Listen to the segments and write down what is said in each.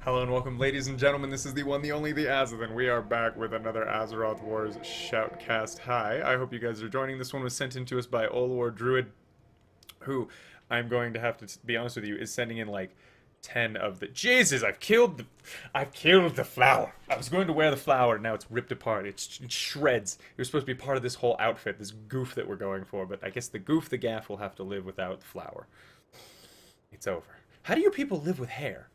Hello and welcome, ladies and gentlemen. This is the one, the only, the Azothan. We are back with another Azeroth Wars Shoutcast. Hi, I hope you guys are joining. This one was sent in to us by Olor Druid, who I'm going to have to be honest with you is sending in like 10 of the. Jesus, I've killed the flower. I was going to wear the flower, now it's ripped apart. It's in shreds. It was supposed to be part of this whole outfit, this goof that we're going for, but I guess the goof, the gaff, will have to live without the flower. It's over. How do you people live with hair?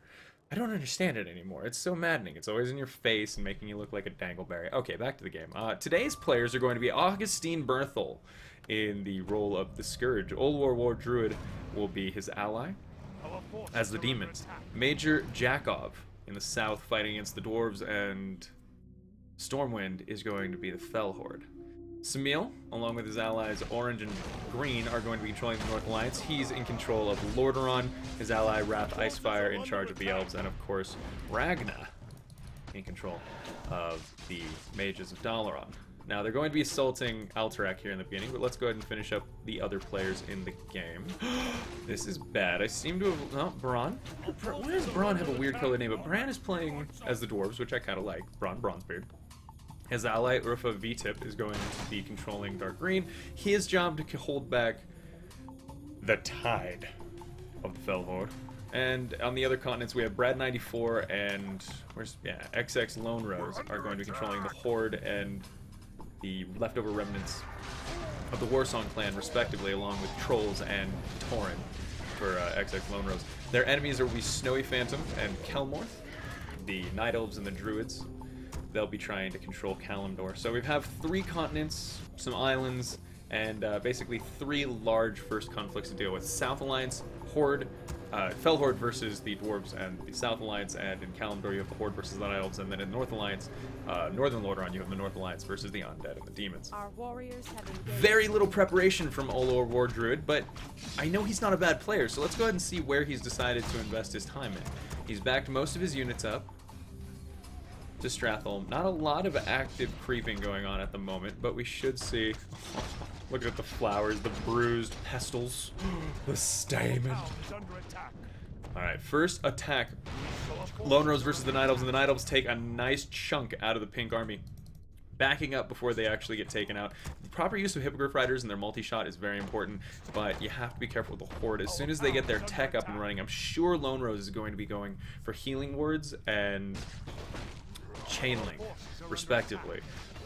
I don't understand it anymore. It's so maddening. It's always in your face and making you look like a dangleberry. Okay, back to the game. Today's players are going to be Augustine Berthel in the role of the Scourge. War Druid will be his ally as the demons. Major Jakov in the south fighting against the dwarves, and Stormwind is going to be the Fell Horde. Samil, along with his allies Orange and Green, are going to be controlling the North Alliance. He's in control of Lordaeron, his ally Wrath Icefire in charge of the Elves, and of course Ragna in control of the Mages of Dalaran. Now they're going to be assaulting Alterac here in the beginning, but let's go ahead and finish up the other players in the game. This is bad. I seem to have... No, Bronn? Why does Bronn have a weird color name? But Bran is playing as the dwarves, which I kind of like. Bronzebeard. His ally, Urfa VTip, is going to be controlling Dark Green. His job to hold back the tide of the Fell Horde. And on the other continents, we have Brad94 and XX Lone Rose are going to be controlling the Horde and the leftover remnants of the Warsong clan, respectively, along with Trolls and Tauren for XX Lone Rose. Their enemies will be Snowy Phantom and Kelmorth, the Night Elves and the Druids. They'll be trying to control Kalimdor. So we have 3 continents, some islands, and basically 3 large first conflicts to deal with. South Alliance, Horde, Fell Horde versus the Dwarves and the South Alliance, and in Kalimdor you have the Horde versus the Night Elves, and then in North Alliance, Northern Lordaeron, you have the North Alliance versus the Undead and the Demons. Our warriors have Very little preparation from Olor War Druid, but I know he's not a bad player, so let's go ahead and see where he's decided to invest his time in. He's backed most of his units up to Stratholm. Not a lot of active creeping going on at the moment, but we should see. Look at the flowers, the bruised pestles, the stamen. Alright, first attack. Lone Rose versus the Night Elves, and the Night Elves take a nice chunk out of the pink army, backing up before they actually get taken out. The proper use of Hippogriff Riders and their multi-shot is very important, but you have to be careful with the Horde. As soon as they get their tech up and running, I'm sure Lone Rose is going to be going for healing wards and Chainlink, respectively,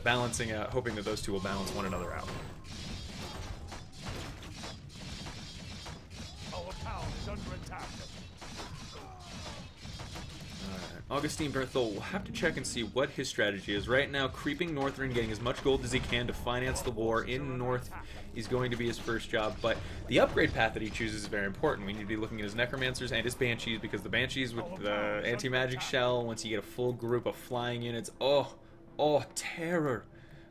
balancing out, hoping that those two will balance one another out. Augustine Berthel will have to check and see what his strategy is. Right now, creeping northern, getting as much gold as he can to finance the war in north is going to be his first job, but the upgrade path that he chooses is very important. We need to be looking at his Necromancers and his Banshees, because the Banshees with the anti-magic shell, once you get a full group of flying units, oh, terror.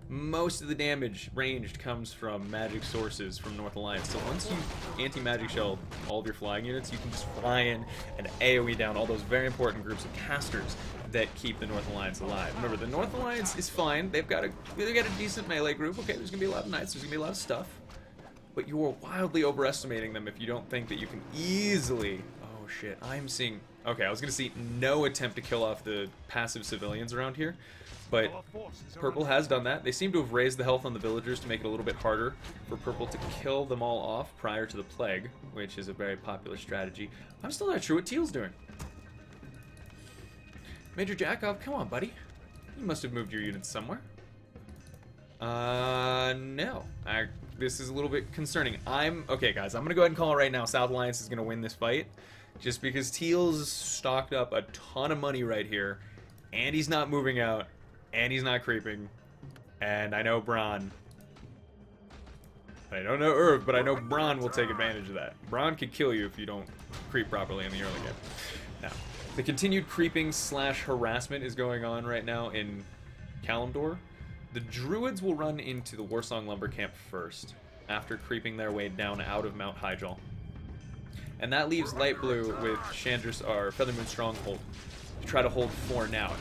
Most of the damage ranged comes from magic sources from North Alliance. So once you anti-magic shell all of your flying units, you can just fly in and AoE down all those very important groups of casters that keep the North Alliance alive. Remember, the North Alliance is fine. They've got a decent melee group. Okay, there's gonna be a lot of knights. There's gonna be a lot of stuff, but you are wildly overestimating them if you don't think that you can easily. Oh shit! I'm seeing. Okay, I was gonna see no attempt to kill off the passive civilians around here, but Purple has done that. They seem to have raised the health on the villagers to make it a little bit harder for Purple to kill them all off prior to the plague, which is a very popular strategy. I'm still not sure what Teal's doing. Major Jakov, come on, buddy. You must have moved your units somewhere. No. This is a little bit concerning. Okay, guys, I'm gonna go ahead and call it right now. South Alliance is gonna win this fight, just because Teal's stocked up a ton of money right here, and he's not moving out, and he's not creeping, and I know Bronn. I don't know Irv, but I know Bronn will take advantage of that. Bronn could kill you if you don't creep properly in the early game. Now, the continued creeping / harassment is going on right now in Kalimdor. The Druids will run into the Warsong Lumber Camp first, after creeping their way down out of Mount Hyjal. And that leaves Light Blue with Chandra's or Feathermoon Stronghold to try to hold 4 now.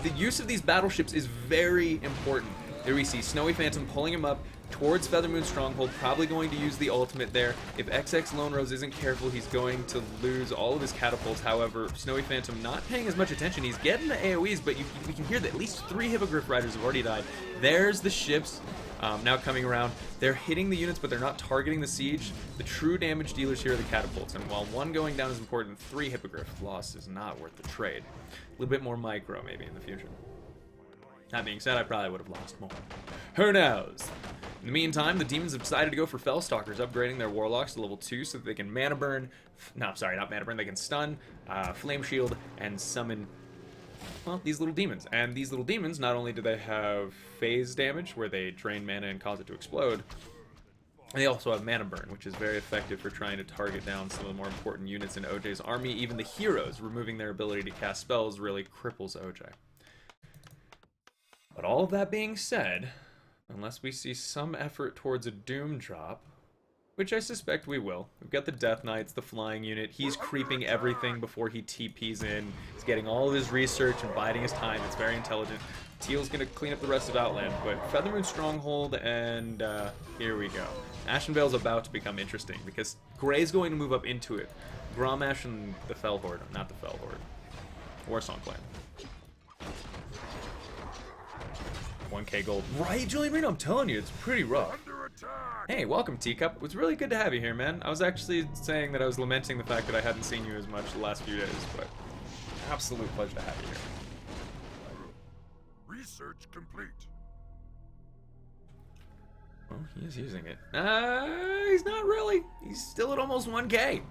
The use of these battleships is very important. There we see Snowy Phantom pulling him up towards Feathermoon Stronghold, probably going to use the ultimate there. If XX Lone Rose isn't careful, he's going to lose all of his catapults. However, Snowy Phantom not paying as much attention. He's getting the AoEs, but we can hear that at least 3 Hippogriff Riders have already died. There's the ships now coming around. They're hitting the units, but they're not targeting the siege. The true damage dealers here are the catapults, and while 1 going down is important, 3 Hippogriff loss is not worth the trade. A little bit more micro, maybe, in the future. That being said, I probably would have lost more. Who knows? In the meantime, the demons have decided to go for Fellstalkers, upgrading their warlocks to level 2 so that they can mana burn. No, sorry, not mana burn. They can stun, flame shield, and summon, well, these little demons. And these little demons, not only do they have phase damage, where they drain mana and cause it to explode, they also have mana burn, which is very effective for trying to target down some of the more important units in OJ's army. Even the heroes, removing their ability to cast spells, really cripples OJ. But all of that being said, unless we see some effort towards a Doom drop, which I suspect we will. We've got the Death Knights, the flying unit. He's creeping everything before he TPs in. He's getting all of his research and biding his time. It's very intelligent. Teal's going to clean up the rest of Outland, but Feathermoon Stronghold, and here we go. Ashenvale's about to become interesting, because Grey's going to move up into it. Grommash and the Fell Horde, not the Fell Horde. Warsong Clan. 1k gold. Right, Julian Reno, I'm telling you, it's pretty rough. Hey, welcome, Teacup. It was really good to have you here, man. I was actually saying that I was lamenting the fact that I hadn't seen you as much the last few days, but absolute pleasure to have you here. Research complete. Well, he is using it. He's not really. He's still at almost 1k.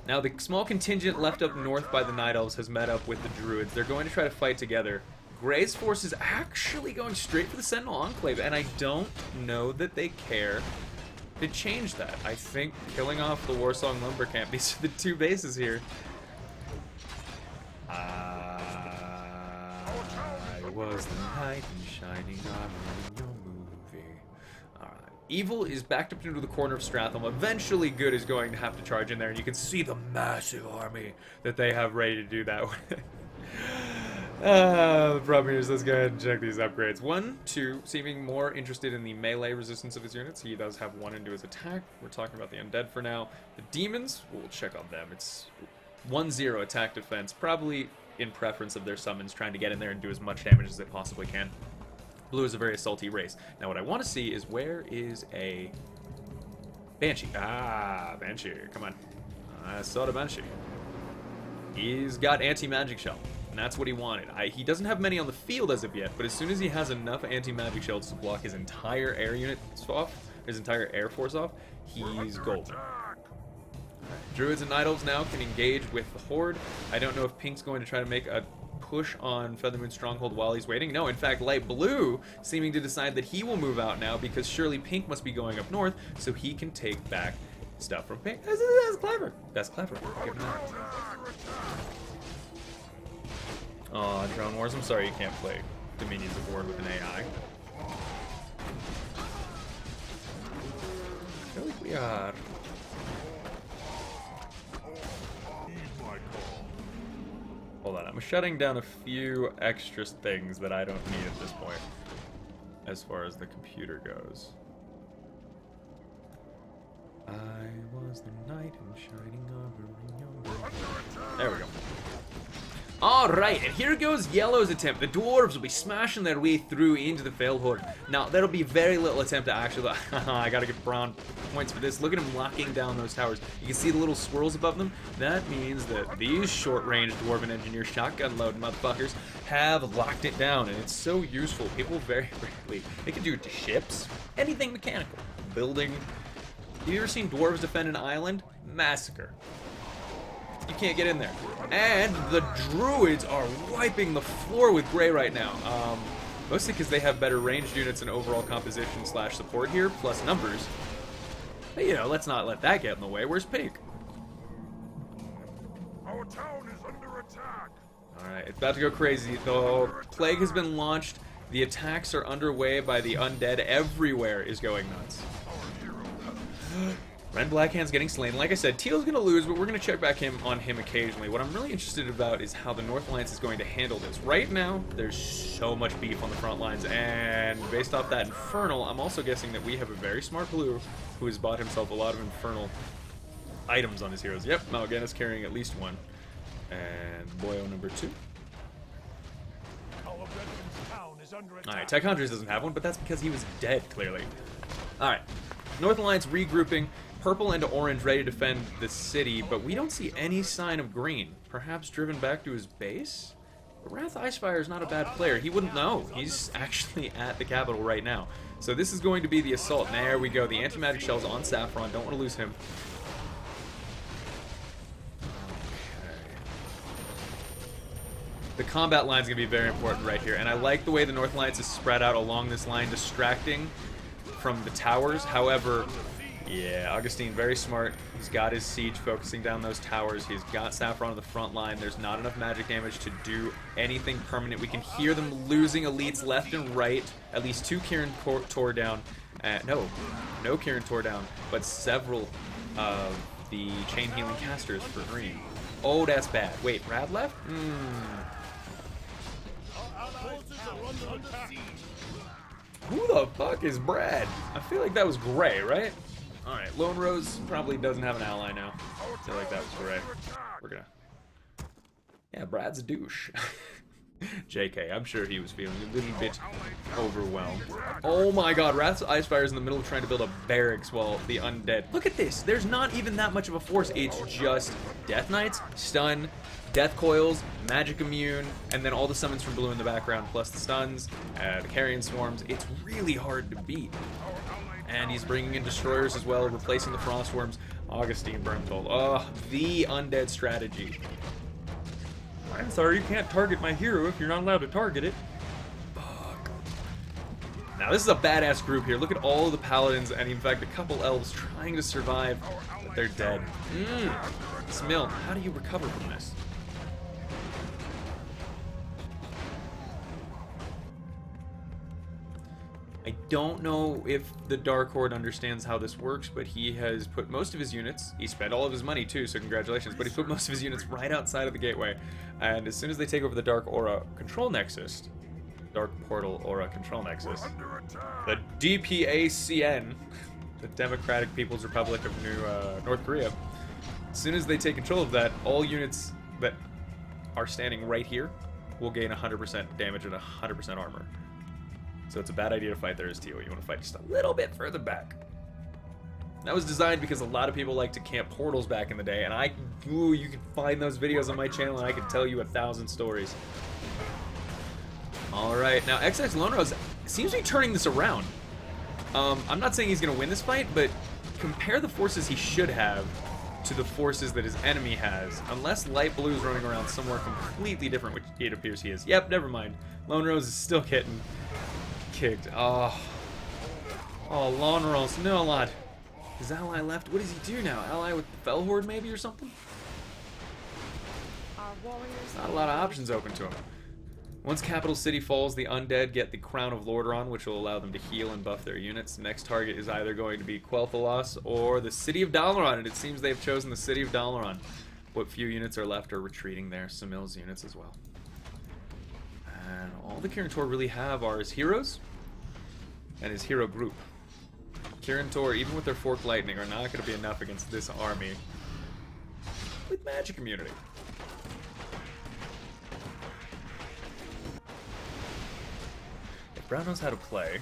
Now, the small contingent left up north by the Night Elves has met up with the Druids. They're going to try to fight together. Grey's force is actually going straight for the Sentinel Enclave, and I don't know that they care to change that. I think killing off the Warsong Lumber Camp, these are the 2 bases here. I was the knight in shining armor in your movie. Alright. Evil is backed up into the corner of Stratham. Eventually, Good is going to have to charge in there, and you can see the massive army that they have ready to do that with. The problem is, let's go ahead and check these upgrades. 1, 2, seeming more interested in the melee resistance of his units. He does have 1 into his attack. We're talking about the undead for now. The demons, we'll check on them. It's 1-0 attack defense, probably in preference of their summons, trying to get in there and do as much damage as they possibly can. Blue is a very salty race. Now what I want to see is, where is a Banshee? Ah, Banshee, come on. I saw the Banshee. He's got anti-magic shell. And that's what he wanted. He doesn't have many on the field as of yet, but as soon as he has enough anti-magic shells to block his entire air unit off, his entire air force off, he's golden. Druids and Night Elves now can engage with the Horde. I don't know if Pink's going to try to make a push on Feathermoon Stronghold while he's waiting. No, in fact, Light Blue seeming to decide that he will move out now, because surely Pink must be going up north so he can take back stuff from Pink. That's clever. That's clever. Give him that. Aw, Drone Wars, I'm sorry you can't play Dominions of Horde with an AI. I feel like we are. Hold on, I'm shutting down a few extra things that I don't need at this point, as far as the computer goes. I was the knight in shining armor in your room. There we go. Alright, and here goes Yellow's attempt. The dwarves will be smashing their way through into the Fell Horde. Now, that'll be very little attempt to actually... I gotta give Braun points for this. Look at him locking down those towers. You can see the little swirls above them. That means that these short-range Dwarven Engineer shotgun-load motherfuckers have locked it down, and it's so useful. People very rarely... They can do it to ships, anything mechanical, building. Have you ever seen dwarves defend an island? Massacre. You can't get in there. And the Druids are wiping the floor with Grey right now. Mostly because they have better ranged units and overall composition / support here, plus numbers. But, you know, let's not let that get in the way. Where's Pink? Our town is under attack. Alright, it's about to go crazy. The plague has been launched. The attacks are underway by the undead. Everywhere is going nuts. Red Blackhand's getting slain. Like I said, Teal's going to lose, but we're going to check back on him occasionally. What I'm really interested about is how the North Alliance is going to handle this. Right now, there's so much beef on the front lines, and based off that Infernal, I'm also guessing that we have a very smart blue who has bought himself a lot of Infernal items on his heroes. Yep, Mal'Ganis carrying at least one. And Boyo number 2. Alright, Tychondrius doesn't have one, but that's because he was dead, clearly. Alright, North Alliance regrouping. Purple and orange ready to defend the city, but we don't see any sign of green. Perhaps driven back to his base? But Wrath Icefire is not a bad player. He wouldn't know. He's actually at the capital right now. So this is going to be the assault. There we go. The anti-magic shells on Saffron. Don't want to lose him. The combat line is going to be very important right here, and I like the way the North Alliance is spread out along this line, distracting from the towers. However, yeah, Augustine, very smart. He's got his siege focusing down those towers. He's got Saffron on the front line. There's not enough magic damage to do anything permanent. We can hear them losing elites left and right. At least 2 Kirin tore down. No Kirin tore down, but several of the chain healing casters for green. Oh, that's bad. Wait, Brad left? Who the fuck is Brad? I feel like that was Gray, right? Alright, Lone Rose probably doesn't have an ally now. I feel like that was Gray. We're gonna... Yeah, Brad's a douche. JK, I'm sure he was feeling a little bit overwhelmed. Oh my god, Wrath's Icefire is in the middle of trying to build a barracks while the undead... Look at this! There's not even that much of a force. It's just Death Knights, Stun, Death Coils, Magic Immune, and then all the summons from blue in the background, plus the stuns, the Carrion Swarms. It's really hard to beat. And he's bringing in Destroyers as well, replacing the Frost Worms. Augustine Brimtold. Oh, the undead strategy. I'm sorry, you can't target my hero if you're not allowed to target it. Fuck. Now, this is a badass group here. Look at all of the paladins, and in fact, a couple elves trying to survive, but they're dead. Smil, how do you recover from this? I don't know if the Dark Horde understands how this works, but he has put most of his units, he spent all of his money too, so congratulations, but he's put most of his units right outside of the gateway, and as soon as they take over the Dark Aura Control Nexus, Dark Portal Aura Control Nexus, the DPACN, the Democratic People's Republic of North Korea, as soon as they take control of that, all units that are standing right here will gain 100% damage and 100% armor. So it's a bad idea to fight there as Tio. You want to fight just a little bit further back. That was designed because a lot of people like to camp portals back in the day, and you can find those videos on my channel, and I can tell you 1,000 stories. Alright, now XX Lone Rose seems to be turning this around. I'm not saying he's going to win this fight, but compare the forces he should have to the forces that his enemy has. Unless Light Blue is running around somewhere completely different, which it appears he is. Yep, never mind. Lone Rose is still getting kicked. Oh, Lone Rose, no lad. His ally left. What does he do now? Ally with the Fell Horde maybe or something? Not a lot of options open to him. Once Capital City falls, the undead get the Crown of Lordaeron, which will allow them to heal and buff their units. Next target is either going to be Quel'Thalas or the City of Dalaran, and it seems they've chosen the City of Dalaran. What few units are left are retreating there. Samil's units as well. And all the Kirin Tor really have are his heroes and his hero group. Kirin Tor, even with their Forked Lightning, are not going to be enough against this army with magic immunity. If Brown knows how to play,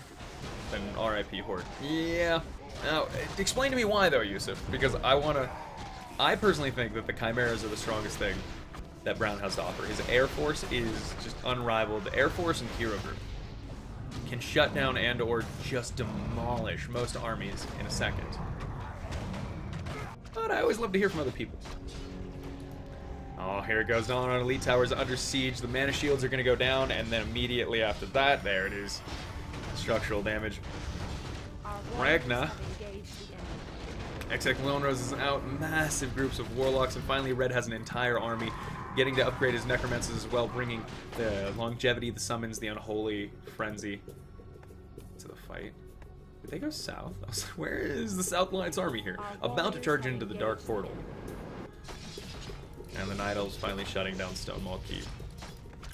then RIP Horde. Yeah. Now, explain to me why, though, Yusuf, because I personally think that the Chimeras are the strongest thing that Brown has to offer. His Air Force is just unrivaled. The Air Force and Hero Group can shut down and or just demolish most armies in a second. But I always love to hear from other people. Oh, here it goes. Dalaran Elite Towers under siege. The mana shields are going to go down, and then immediately after that, there it is. Structural damage. Ragna. XX Lone Rose is out. Massive groups of Warlocks, and finally Red has an entire army getting to upgrade his Necromancers as well, bringing the longevity, the summons, the unholy frenzy to the fight. Did they go south? I was like, where is the South Alliance army here? About to charge into the Dark Portal. And the Night Elves finally shutting down Stonewall Keep.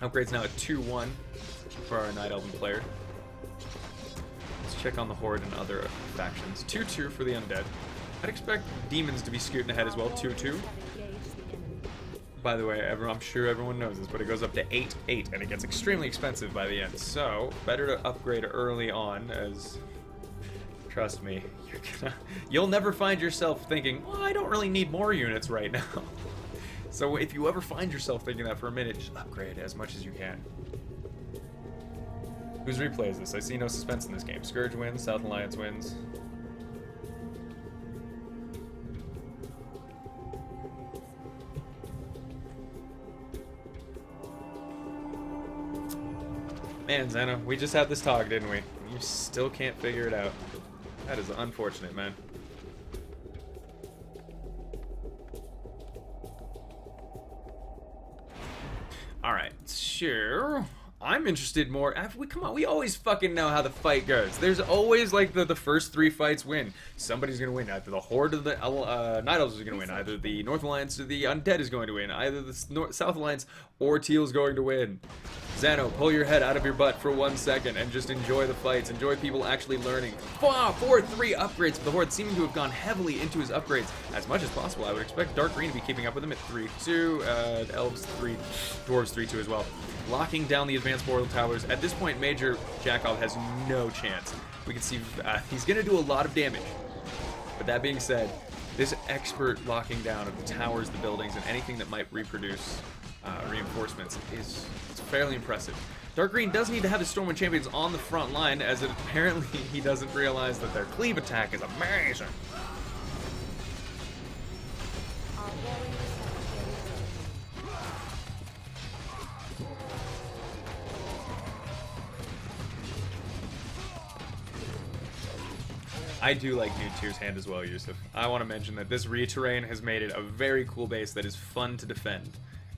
Upgrade's now at 2-1 for our Night Elven player. Let's check on the Horde and other factions. 2-2 for the Undead. I'd expect Demons to be scooting ahead as well, 2-2. By the way, I'm sure everyone knows this, but it goes up to 8-8, and it gets extremely expensive by the end. So, better to upgrade early on, as... Trust me, you'll never find yourself thinking, well, I don't really need more units right now. So if you ever find yourself thinking that for a minute, just upgrade as much as you can. Whose replay is this? I see no suspense in this game. Scourge wins, South Alliance wins. Man, Zena, we just had this talk, didn't we? You still can't figure it out. That is unfortunate, man. Alright, sure. I'm interested more. Come on, we always fucking know how the fight goes. There's always like the first 3 fights win. Somebody's gonna win. Either the Horde or the Night Elves is gonna win. Either the North Alliance or the Undead is going to win. Either the South Alliance or Teal's going to win. Zano, pull your head out of your butt for 1 second and just enjoy the fights. Enjoy people actually learning. 4-3 upgrades for the Horde, seeming to have gone heavily into his upgrades as much as possible. I would expect Dark Green to be keeping up with him at 3-2. Elves 3, Dwarves 3-2 as well. Locking down the advanced portal towers. At this point, Major Jakov has no chance. We can see he's going to do a lot of damage. But that being said, this expert locking down of the towers, the buildings, and anything that might reproduce reinforcements is fairly impressive. Dark Green does need to have his Stormwind champions on the front line, as it apparently he doesn't realize that their cleave attack is amazing. I do like New Tier's hand as well, Yusuf. I want to mention that this re-terrain has made it a very cool base that is fun to defend.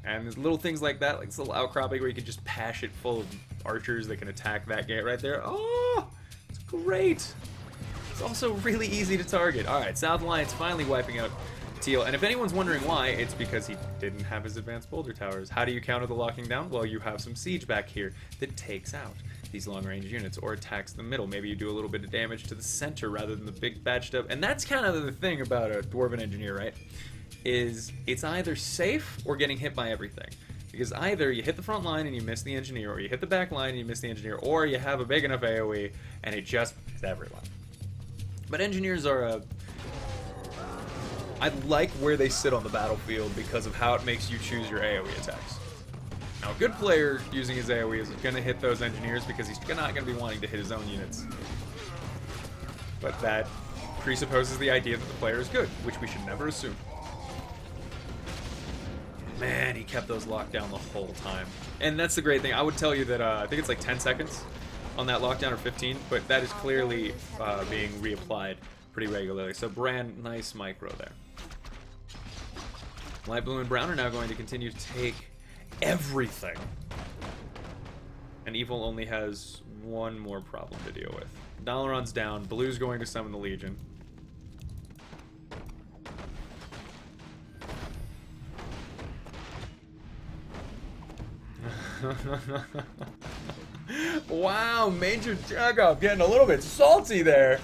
And there's little things like that, like this little outcropping where you can just pash it full of archers that can attack that gate right there. Oh, it's great. It's also really easy to target. Alright, South Alliance finally wiping out Teal. And if anyone's wondering why, it's because he didn't have his advanced boulder towers. How do you counter the locking down? Well, you have some siege back here that takes out these long-range units or attacks the middle. Maybe you do a little bit of damage to the center rather than the big batched up. And that's kind of the thing about a Dwarven Engineer, right? Is it's either safe or getting hit by everything. Because either you hit the front line and you miss the engineer, or you hit the back line and you miss the engineer, or you have a big enough AoE and it just is everyone. But engineers are I like where they sit on the battlefield because of how it makes you choose your AoE attacks. Now, a good player using his AoE is going to hit those engineers because he's not going to be wanting to hit his own units. But that presupposes the idea that the player is good, which we should never assume. Man, he kept those locked down the whole time. And that's the great thing. I would tell you that I think it's like 10 seconds on that lockdown, or 15, but that is clearly being reapplied pretty regularly. So Bran, nice micro there. Light Blue and Brown are now going to continue to take everything. And Evil only has one more problem to deal with. Dalaran's down. Blue's going to summon the Legion. Wow, Major Jakov getting a little bit salty there.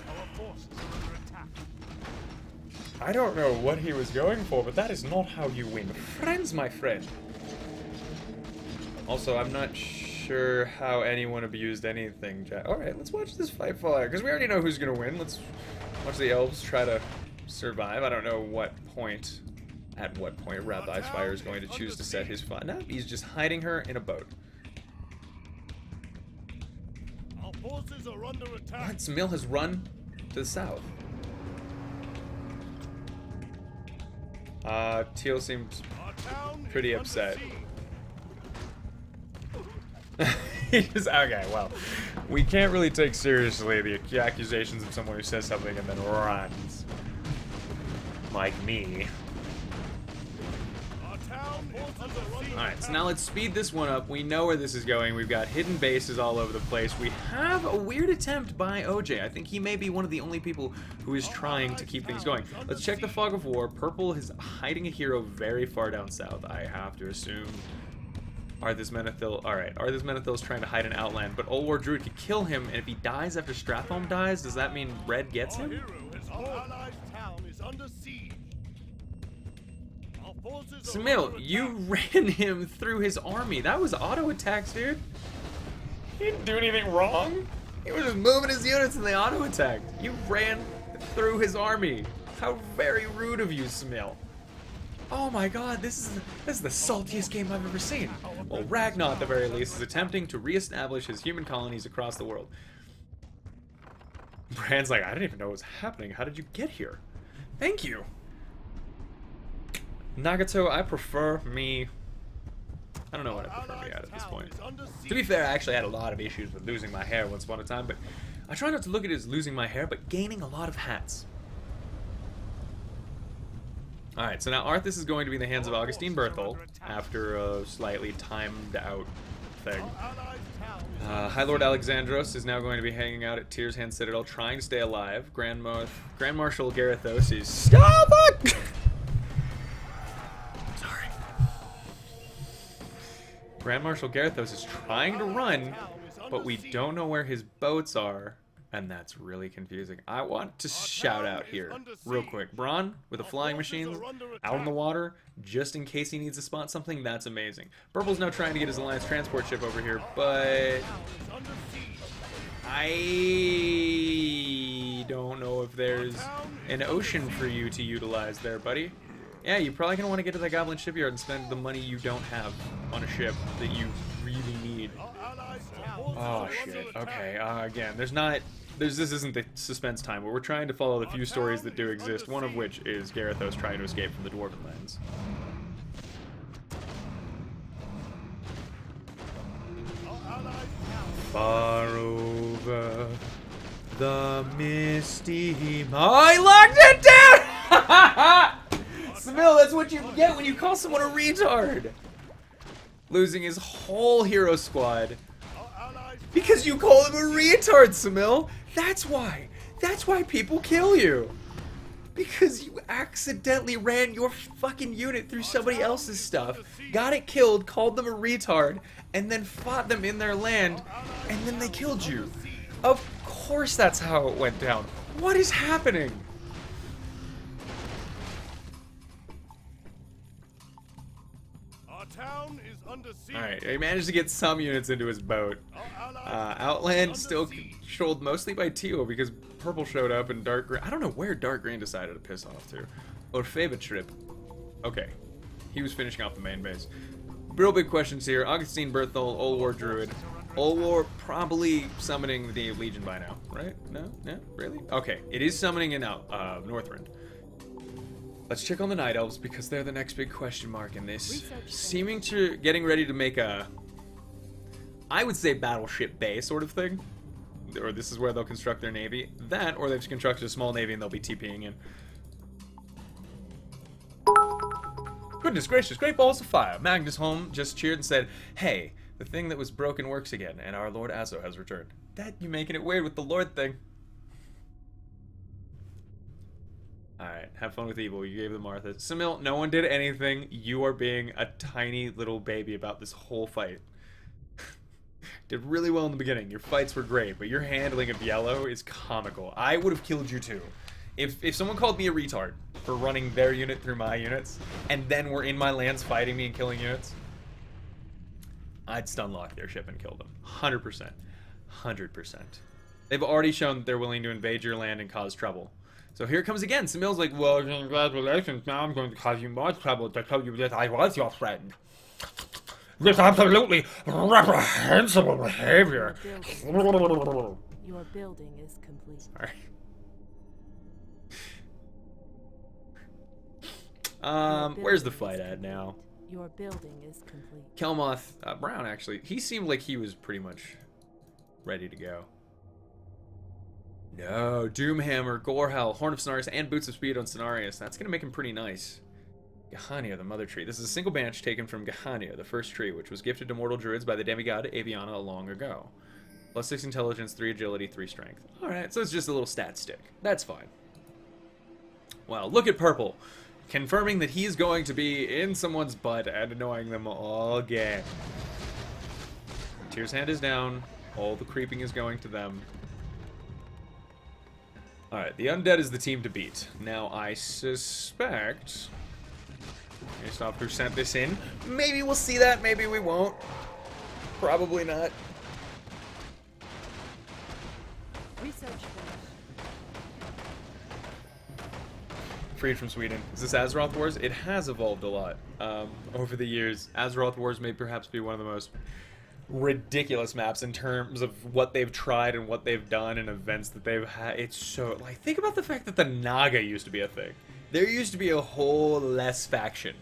I don't know what he was going for, but that is not how you win friends, my friend. Also, I'm not sure how anyone abused anything, Jack. Alright, let's watch this fight fall out, because we already know who's going to win. Let's watch the elves try to survive. I don't know at what point Rabbi Fire is going to choose to set his fire. No, he's just hiding her in a boat. Our forces are under attack. What? Samil has run to the south. Teal seems pretty upset. He just, okay, well, we can't really take seriously the accusations of someone who says something and then runs. Like me. Alright, so now let's speed this one up. We know where this is going. We've got hidden bases all over the place. We have a weird attempt by OJ. I think he may be one of the only people who is trying to keep things going. Let's check the fog of war. Purple is hiding a hero very far down south, I have to assume. Arthas Menethil. Alright, Arthas Menethil is trying to hide an outland, but Old War Druid could kill him, and if he dies after Stratholm dies, does that mean red gets him? Our allied town is under siege. Our forces are Samil, under you attack. ran him through his army. That was auto attacks, dude. He didn't do anything wrong. He was just moving his units and they auto attacked. You ran through his army. How very rude of you, Samil. Oh my god, this is the saltiest game I've ever seen. Well, Ragnar, at the very least, is attempting to reestablish his human colonies across the world. Brand's like, I didn't even know what was happening. How did you get here? Thank you. Nagato, I prefer me. I don't know what I prefer me at this point. To be fair, I actually had a lot of issues with losing my hair once upon a time, but I try not to look at it as losing my hair, but gaining a lot of hats. Alright, so now Arthas is going to be in the hands of Augustine Berthel after a slightly timed out thing. High Lord Alexandros is now going to be hanging out at Tyr's Hand Citadel, trying to stay alive. Grand Marshal Garithos is... Stop it! Sorry. Grand Marshal Garithos is trying to run, but we don't know where his boats are, and that's really confusing. I want to shout out here, real quick. Braun, with the flying machines, out in the water, just in case he needs to spot something, that's amazing. Purple's now trying to get his Alliance transport ship over here, but... I don't know if there's an ocean for you to utilize there, buddy. Yeah, you're probably going to want to get to that Goblin shipyard and spend the money you don't have on a ship that you really need. Oh, shit. Okay, again, this isn't the suspense time, but we're trying to follow the few stories that do exist, one of which is Garithos trying to escape from the Dwarven lands. Far over the misty... I locked it down! Samil, that's what you get when you call someone a retard! Losing his whole hero squad. Because you call him a retard, Samil! That's why! That's why people kill you! Because you accidentally ran your fucking unit through somebody else's stuff, got it killed, called them a retard, and then fought them in their land, and then they killed you. Of course that's how it went down. What is happening? Our town is under siege. Alright, he managed to get some units into his boat. Outland still controlled mostly by Teal because Purple showed up and Dark Green. I don't know where Dark Green decided to piss off to. Or Fava Trip. Okay. He was finishing off the main base. Real big questions here. Augustine Berthel, Old War Druid. Old War probably summoning the Legion by now, right? No? No? Really? Okay. It is summoning in Northrend. Let's check on the Night Elves because they're the next big question mark in this. Seeming to getting ready to make a, I would say, battleship bay sort of thing. Or this is where they'll construct their navy. That, or they've constructed a small navy and they'll be TPing in. Goodness gracious, great balls of fire. Magnus Holm just cheered and said, hey, the thing that was broken works again, and our Lord Azo has returned. That, you making it weird with the Lord thing. Alright, have fun with evil. You gave them Martha. Samil, no one did anything. You are being a tiny little baby about this whole fight. Did really well in the beginning. Your fights were great, but your handling of yellow is comical. I would have killed you too. If someone called me a retard for running their unit through my units, and then were in my lands fighting me and killing units, I'd stunlock their ship and kill them. 100%. 100%. They've already shown that they're willing to invade your land and cause trouble. So here it comes again. Samil's like, well, congratulations, now I'm going to cause you more trouble to tell you that I was your friend. This absolutely reprehensible behavior. Your building is complete. Sorry. Where's the fight at now? Your building is complete. Kelmoth, Brown actually, he seemed like he was pretty much ready to go. No, Doomhammer, Gorehell, Horn of Cenarius, and Boots of Speed on Cenarius. That's gonna make him pretty nice. Gahania, the mother tree. This is a single branch taken from Gahania, the first tree, which was gifted to mortal druids by the demigod Aviana long ago. +6 intelligence, 3 agility, 3 strength. Alright, so it's just a little stat stick. That's fine. Well, look at Purple, confirming that he's going to be in someone's butt and annoying them all game. Tyr's hand is down. All the creeping is going to them. Alright, the undead is the team to beat. Now, I suspect... based off who sent this in, maybe we'll see that, maybe we won't. Probably not. Research finished. Freed from Sweden. Is this Azeroth Wars? It has evolved a lot over the years. Azeroth Wars may perhaps be one of the most ridiculous maps in terms of what they've tried and what they've done and events that they've had. It's so, like, think about the fact that the Naga used to be a thing. There used to be a whole less faction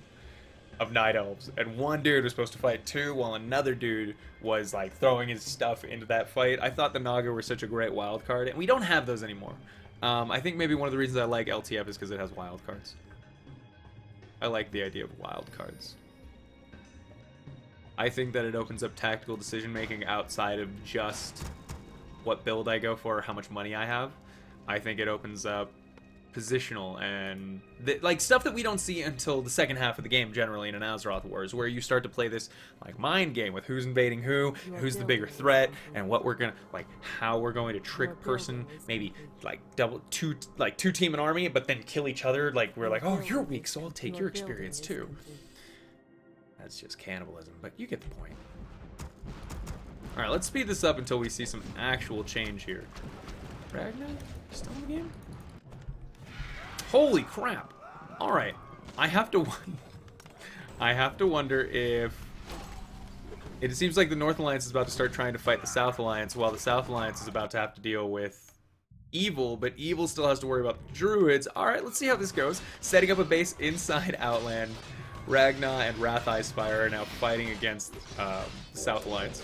of Night Elves, and one dude was supposed to fight 2 while another dude was, like, throwing his stuff into that fight. I thought the Naga were such a great wild card, and we don't have those anymore. I think maybe one of the reasons I like LTF is because it has wild cards. I like the idea of wild cards. I think that it opens up tactical decision making outside of just what build I go for or how much money I have. I think it opens up positional and like stuff that we don't see until the second half of the game generally in an Azeroth Wars, where you start to play this like mind game with who's invading who's the bigger threat, and what we're gonna like, how we're going to trick a person, maybe like two team an army, but then kill each other. Like we're like, oh, you're weak, so I'll take your experience too. That's just cannibalism, but you get the point. All right, let's speed this up until we see some actual change here. Ragnar still in the game? Holy crap! All right, I have to wonder if it seems like the North Alliance is about to start trying to fight the South Alliance, while the South Alliance is about to have to deal with Evil, but Evil still has to worry about the Druids. All right, let's see how this goes. Setting up a base inside Outland. Ragnar and Wrath Eye Spire are now fighting against the South Alliance.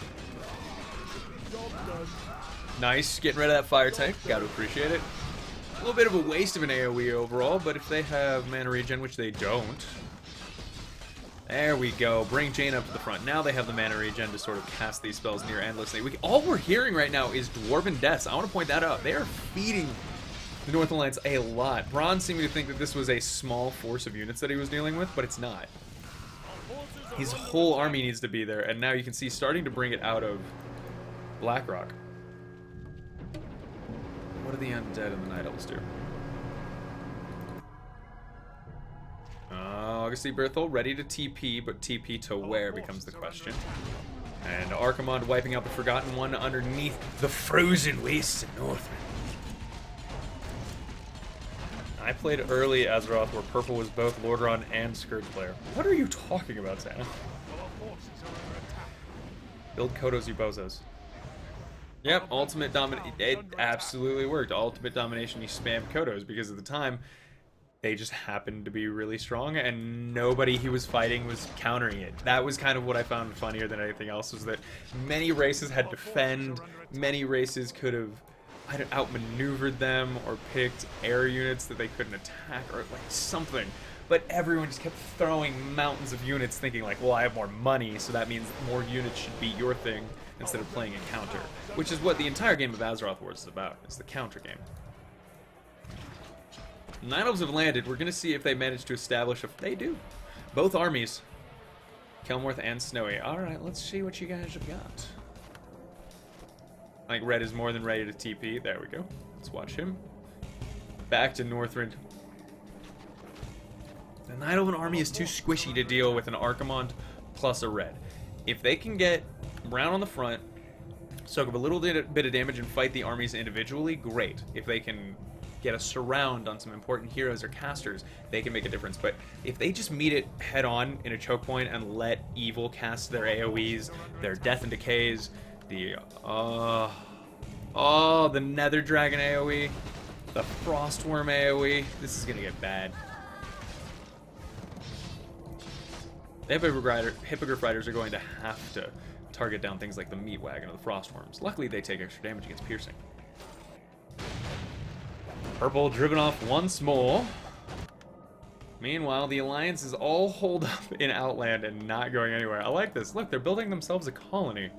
Nice, getting rid of that fire tank. Gotta appreciate it. A little bit of a waste of an AoE overall, but if they have mana regen, which they don't. There we go. Bring Jane up to the front. Now they have the mana regen to sort of cast these spells near endlessly. All we're hearing right now is Dwarven Deaths. I want to point that out. They are feeding the North Alliance a lot. Braun seeming to think that this was a small force of units that he was dealing with, but it's not. His whole army needs to be there, and now you can see starting to bring it out of Blackrock. What do the undead and the Night Elves do? Augusty Berthel ready to TP, but TP to where becomes the question. And Archimond wiping out the Forgotten One underneath the frozen wastes in Northrend. I played early Azeroth where Purple was both Lordron and Scourge player. What are you talking about, Santa? Build Kodos, you bozos. Yep, ultimate domination. It absolutely worked. Ultimate domination, you spammed Kodos because at the time they just happened to be really strong and nobody he was fighting was countering it. That was kind of what I found funnier than anything else, was that many races had defend, many races could have either outmaneuvered them or picked air units that they couldn't attack or like something. But everyone just kept throwing mountains of units thinking like, well, I have more money, so that means more units should be your thing instead of playing a counter. Which is what the entire game of Azeroth Wars is about, is the counter game. Night Elves have landed. We're going to see if they manage to establish if they do. Both armies. Kelmorth and Snowy. Alright, let's see what you guys have got. I think Red is more than ready to TP. There we go. Let's watch him. Back to Northrend. The Night Elven army is too squishy to deal with an Archimond plus a Red. If they can get Brown on the front, soak up a little bit of damage and fight the armies individually, great. If they can get a surround on some important heroes or casters, they can make a difference. But if they just meet it head on in a choke point and let Evil cast their AoEs, their Death and Decays, the the Nether Dragon AoE, the Frostworm AoE, this is gonna get bad. The Hippogriff Riders are going to have to target down things like the Meat Wagon or the Frostworms. Luckily, they take extra damage against piercing. Purple driven off once more. Meanwhile, the Alliance is all holed up in Outland and not going anywhere. I like this. Look, they're building themselves a colony.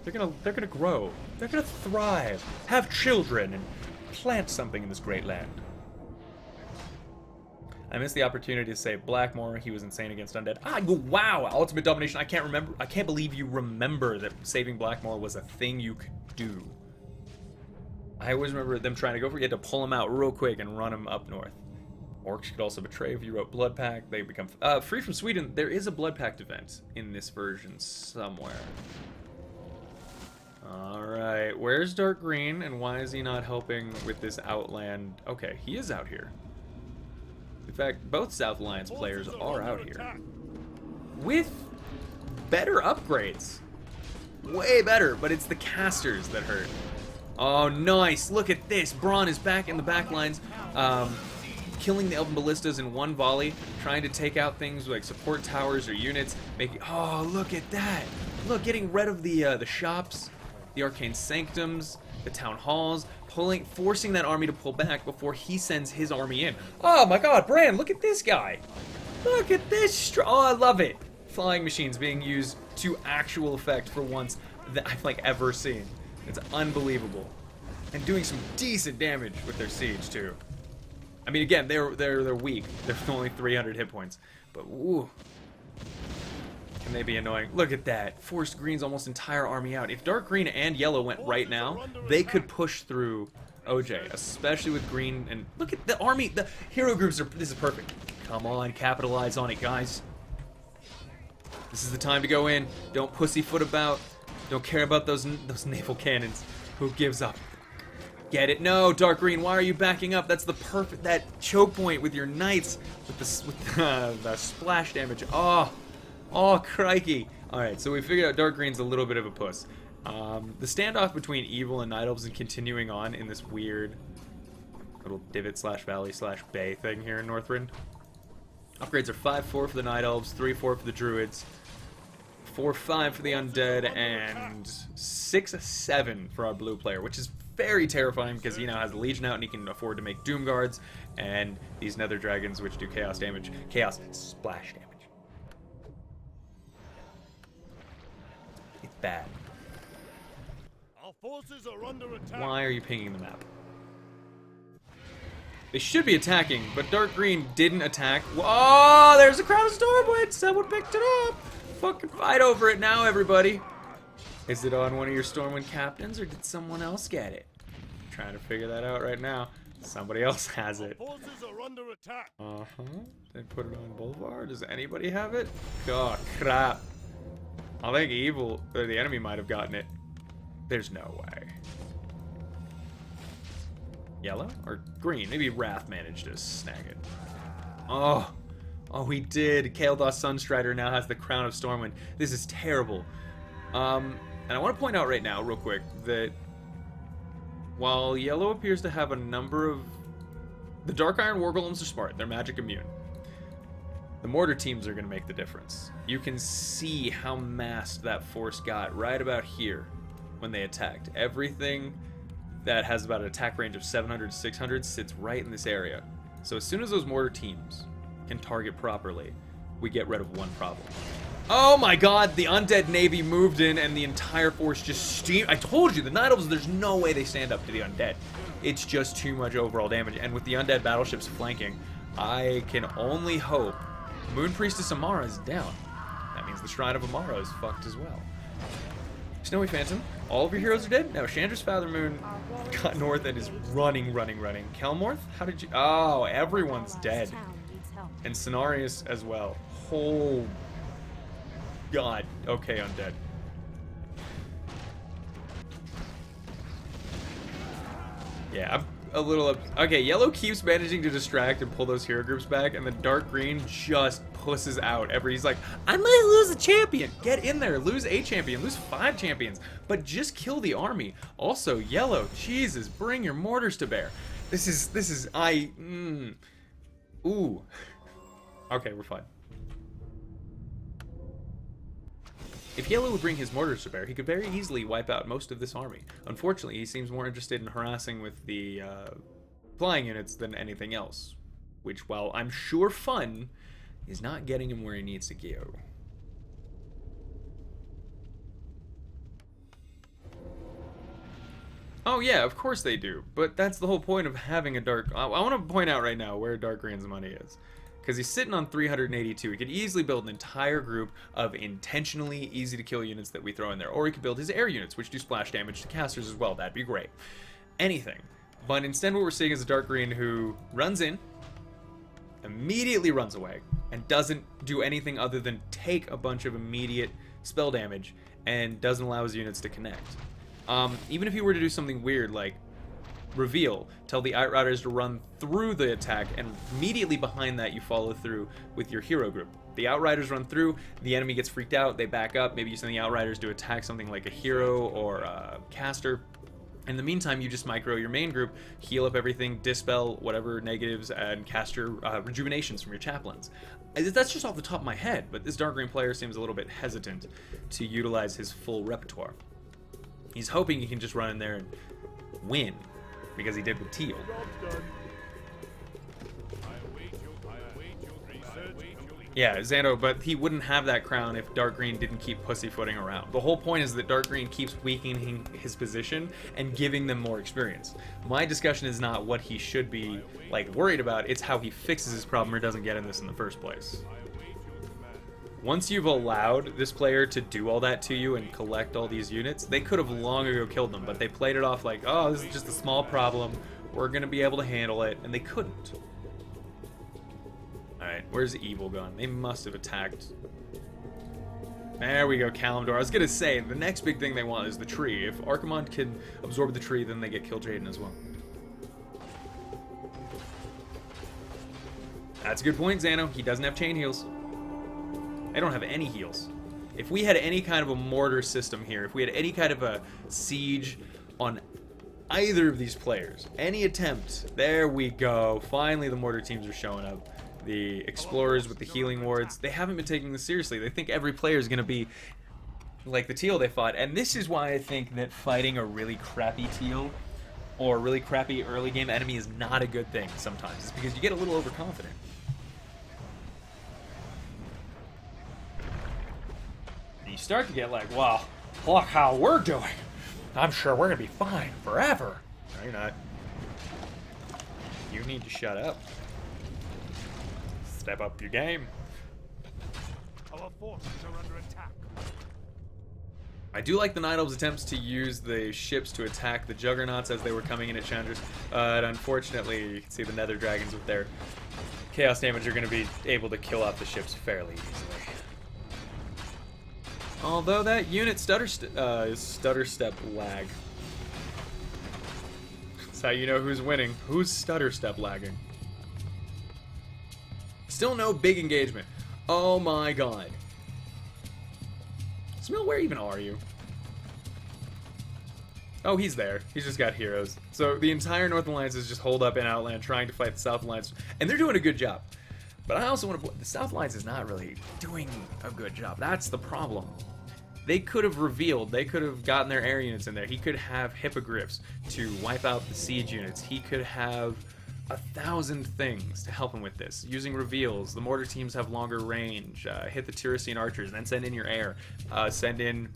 They're gonna grow. They're gonna thrive, have children, and plant something in this great land. I missed the opportunity to save Blackmore. He was insane against undead. Wow! Ultimate domination. I can't remember. I can't believe you remember that saving Blackmore was a thing you could do. I always remember them trying to go for it. You had to pull him out real quick and run him up north. Orcs could also betray if you wrote Blood Pact. They become free from Sweden. There is a Blood Pact event in this version somewhere. Alright, where's Dark Green, and why is he not helping with this Outland? Okay, he is out here. In fact, both South Alliance players are out here. With better upgrades. Way better, but it's the casters that hurt. Oh, nice. Look at this. Braun is back in the back lines, killing the Elven Ballistas in one volley, trying to take out things like support towers or units. Oh, look at that. Look, getting rid of the shops, the Arcane Sanctums, the Town Halls, forcing that army to pull back before he sends his army in. Oh my god, Bran, look at this guy. Look at this. Oh, I love it. Flying machines being used to actual effect for once that I've like ever seen. It's unbelievable. And doing some decent damage with their siege too. I mean, again, they're weak. They're only 300 hit points. But ooh. Can they be annoying? Look at that. Forced Green's almost entire army out. If Dark Green and Yellow went right now, they could push through OJ, especially with Green. And look at the army. The hero groups are. This is perfect. Come on, capitalize on it, guys. This is the time to go in. Don't pussyfoot about. Don't care about those naval cannons. Who gives up? Get it? No, Dark Green. Why are you backing up? That's the perfect choke point with your knights with the splash damage. Oh, crikey. Alright, so we figured out Dark Green's a little bit of a puss. The standoff between Evil and Night Elves is continuing on in this weird little divot/valley/bay thing here in Northrend. Upgrades are 5-4 for the Night Elves, 3-4 for the Druids, 4-5 for the Undead, and 6-7 for our blue player, which is very terrifying because he now has the Legion out and he can afford to make Doom Guards and these Nether Dragons, which do chaos damage. Chaos splash damage. It's bad. Our forces are under attack. Why are you pinging the map? They should be attacking, but Dark Green didn't attack. Whoa, there's a Crown of Stormwind! Someone picked it up! Fucking fight over it now, everybody! Is it on one of your Stormwind captains, or did someone else get it? I'm trying to figure that out right now. Somebody else has it. Forces are under attack. They put it on Boulevard. Does anybody have it? Oh, crap. I think Evil, or the enemy might have gotten it. There's no way. Yellow or green? Maybe Wrath managed to snag it. Oh, he did. Kael'thas Sunstrider now has the Crown of Stormwind. This is terrible. And I want to point out right now, real quick, that while Yellow appears to have a number of... The Dark Iron Wargolems are smart. They're magic immune. The Mortar teams are going to make the difference. You can see how massed that force got right about here when they attacked. Everything that has about an attack range of 700 to 600 sits right in this area. So as soon as those Mortar teams can target properly, we get rid of one problem. Oh my god, the Undead Navy moved in and the entire force just steamed. I told you, the Night Elves, there's no way they stand up to the Undead. It's just too much overall damage. And with the Undead battleships flanking, I can only hope Moon Priestess Amara is down. That means the Shrine of Amara is fucked as well. Snowy Phantom, all of your heroes are dead? No, Chandra's Father Moon got north and is running. Kelmorth, how did you... Oh, everyone's dead. And Cenarius as well. Oh, God. Okay, I'm dead. Yeah, I'm a little up. Okay, Yellow keeps managing to distract and pull those hero groups back, and the Dark Green just pusses out. He's like, I might lose a champion. Get in there, lose a champion, lose 5 champions, but just kill the army. Also, Yellow, Jesus, bring your mortars to bear. Ooh. Okay, we're fine. If Yellow would bring his mortars to bear, he could very easily wipe out most of this army. Unfortunately, he seems more interested in harassing with the flying units than anything else. Which, while I'm sure fun, is not getting him where he needs to go. Oh yeah, of course they do. But that's the whole point of having a dark... I want to point out right now where Dark Green's money is. Because he's sitting on 382. He could easily build an entire group of intentionally easy-to-kill units that we throw in there. Or he could build his air units, which do splash damage to casters as well. That'd be great. Anything. But instead what we're seeing is a Dark Green who runs in, immediately runs away, and doesn't do anything other than take a bunch of immediate spell damage, and doesn't allow his units to connect. Even if he were to do something weird like reveal, tell the Outriders to run through the attack, and immediately behind that you follow through with your hero group. The Outriders run through, the enemy gets freaked out, they back up, maybe you send the Outriders to attack something like a hero or a caster. In the meantime, you just micro your main group, heal up everything, dispel whatever negatives, and cast your rejuvenations from your chaplains. That's just off the top of my head, but this Dark Green player seems a little bit hesitant to utilize his full repertoire. He's hoping he can just run in there and win, because he did with Teal. Yeah, Xando, but he wouldn't have that crown if Dark Green didn't keep pussyfooting around. The whole point is that Dark Green keeps weakening his position and giving them more experience. My discussion is not what he should be worried about, it's how he fixes his problem or doesn't get in this in the first place. Once you've allowed this player to do all that to you and collect all these units, they could have long ago killed them, but they played it off like, oh, this is just a small problem, we're going to be able to handle it, and they couldn't. Alright, where's Evil gone? They must have attacked. There we go, Kalimdor. I was going to say, the next big thing they want is the tree. If Archimonde can absorb the tree, then they get Kill Jaden as well. That's a good point, Xano. He doesn't have chain heals. They don't have any heals. If we had any kind of a mortar system here, if we had any kind of a siege on either of these players, any attempt, there we go. Finally, the mortar teams are showing up. The explorers with the healing wards, they haven't been taking this seriously. They think every player is going to be like the Teal they fought. And this is why I think that fighting a really crappy Teal or a really crappy early game enemy is not a good thing sometimes. It's because you get a little overconfident. You start to get like, wow, look how we're doing. I'm sure we're going to be fine forever. No, you're not. You need to shut up. Step up your game. Our forces are under attack. I do like the Night Elves' attempts to use the ships to attack the Juggernauts as they were coming in at Chandras. But unfortunately, you can see the Nether Dragons with their Chaos damage are going to be able to kill off the ships fairly easily. Although that unit stutter step lag. That's how you know who's winning. Who's stutter step lagging? Still no big engagement. Oh my god. Smil, where even are you? Oh, he's there. He's just got heroes. So the entire North Alliance is just holed up in Outland trying to fight the South Alliance. And they're doing a good job. But I also want to point, the South Alliance is not really doing a good job. That's the problem. They could have revealed, they could have gotten their air units in there. He could have hippogriffs to wipe out the siege units. He could have 1,000 things to help him with this. Using reveals, the mortar teams have longer range. Hit the Tiresian archers, and then send in your air. Send in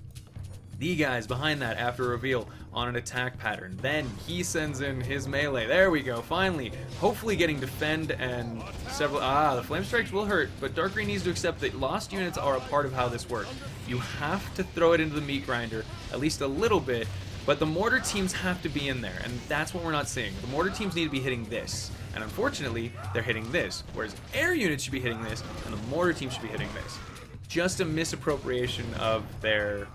the guys behind that after reveal on an attack pattern. Then he sends in his melee. There we go, finally. Hopefully getting defend and several... the flame strikes will hurt, but Dark Green needs to accept that lost units are a part of how this works. You have to throw it into the meat grinder, at least a little bit, but the mortar teams have to be in there, and that's what we're not seeing. The mortar teams need to be hitting this, and unfortunately, they're hitting this, whereas air units should be hitting this, and the mortar teams should be hitting this. Just a misappropriation of their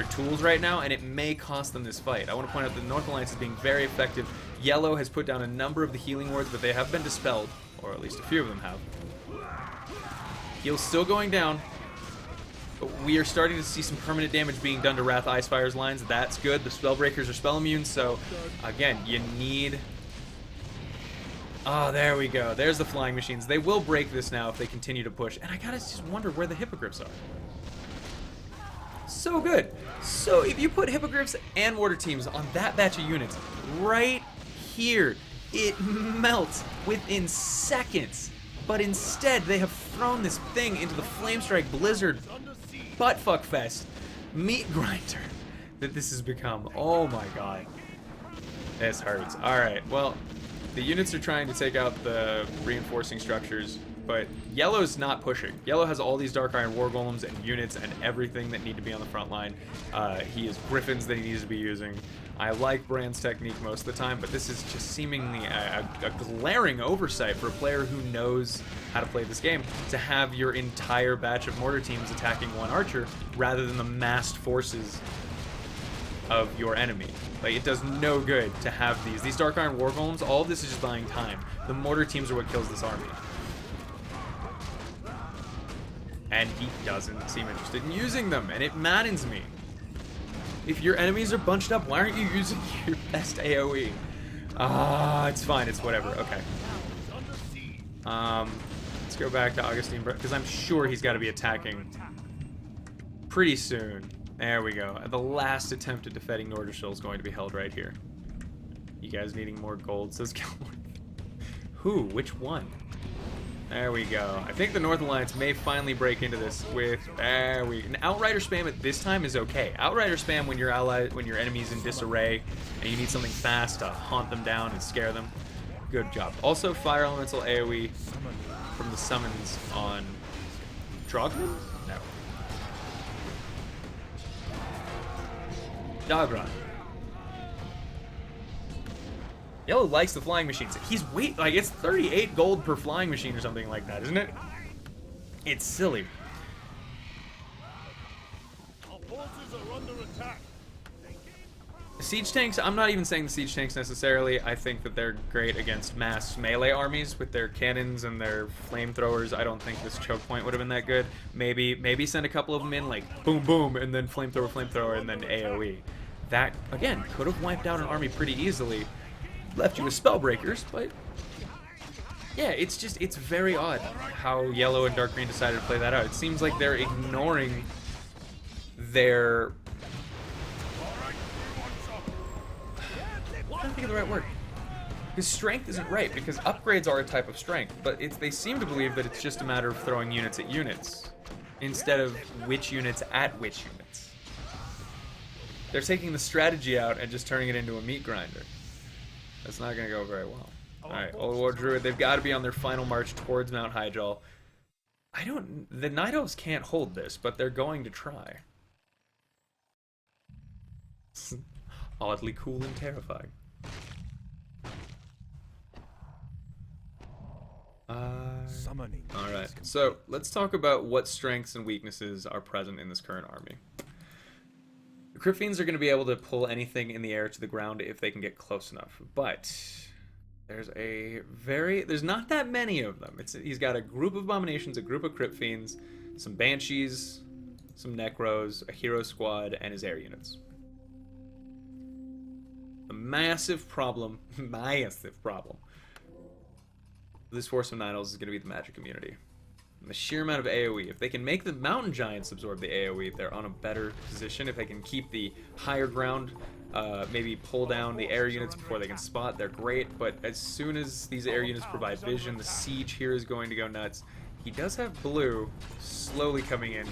tools right now, and it may cost them this fight. I want to point out that the North Alliance is being very effective. Yellow has put down a number of the healing wards, but they have been dispelled, or at least a few of them have. Heal's still going down. But we are starting to see some permanent damage being done to Wrath Icefire's lines. That's good. The Spellbreakers are spell immune, so again, you need... Oh, there we go. There's the flying machines. They will break this now if they continue to push. And I gotta just wonder where the hippogriffs are. So good. So if you put hippogriffs and mortar teams on that batch of units right here, it melts within seconds. But instead, they have thrown this thing into the Flamestrike Blizzard buttfuck fest meat grinder that this has become. Oh my god. This hurts. Alright, well, the units are trying to take out the reinforcing structures, but Yellow's not pushing. Yellow has all these Dark Iron War Golems and units and everything that need to be on the front line. He has Griffins that he needs to be using. I like Brand's technique most of the time, but this is just seemingly a glaring oversight for a player who knows how to play this game, to have your entire batch of mortar teams attacking one archer rather than the massed forces of your enemy. Like, it does no good to have these Dark Iron War Golems. All of this is just buying time. The mortar teams are what kills this army. And he doesn't seem interested in using them, and it maddens me. If your enemies are bunched up, why aren't you using your best AoE? It's fine, it's whatever, okay. Let's go back to Augustine, because I'm sure he's got to be attacking pretty soon. There we go. The last attempt at defending Nordershall is going to be held right here. You guys needing more gold, says Kelmore. Who? Which one? There we go. I think the North Alliance may finally break into this with an Outrider spam at this time is okay. Outrider spam when your enemy's in disarray and you need something fast to haunt them down and scare them. Good job. Also, Fire Elemental AoE from the summons on Drogman? No. Dogron. Yellow likes the flying machines. It's 38 gold per flying machine or something like that, isn't it? It's silly. Our forces are under attack. Siege tanks, I'm not even saying the siege tanks necessarily. I think that they're great against mass melee armies with their cannons and their flamethrowers. I don't think this choke point would have been that good. Maybe send a couple of them in, like boom boom, and then flamethrower, and then AoE. That, again, could have wiped out an army pretty easily. Left you with Spellbreakers, but yeah, it's very odd how Yellow and Dark Green decided to play that out. It seems like they're ignoring their... I don't think of the right word. Because strength isn't right, because upgrades are a type of strength, but they seem to believe that it's just a matter of throwing units at units, instead of which units at which units. They're taking the strategy out and just turning it into a meat grinder. That's not going to go very well. Alright, Old War Druid, they've got to be on their final march towards Mount Hyjal. The Night Elves can't hold this, but they're going to try. Oddly cool and terrifying. Alright, so let's talk about what strengths and weaknesses are present in this current army. The Crypt Fiends are going to be able to pull anything in the air to the ground if they can get close enough, but there's not that many of them. He's got a group of Abominations, a group of Crypt Fiends, some Banshees, some Necros, a Hero Squad, and his air units. A massive problem, this force of Night Elves is going to be the magic immunity. And the sheer amount of AoE. If they can make the Mountain Giants absorb the AoE, they're on a better position. If they can keep the higher ground, maybe pull down the air units before they can spot, they're great. But as soon as these air units provide vision, the siege here is going to go nuts. He does have blue slowly coming in.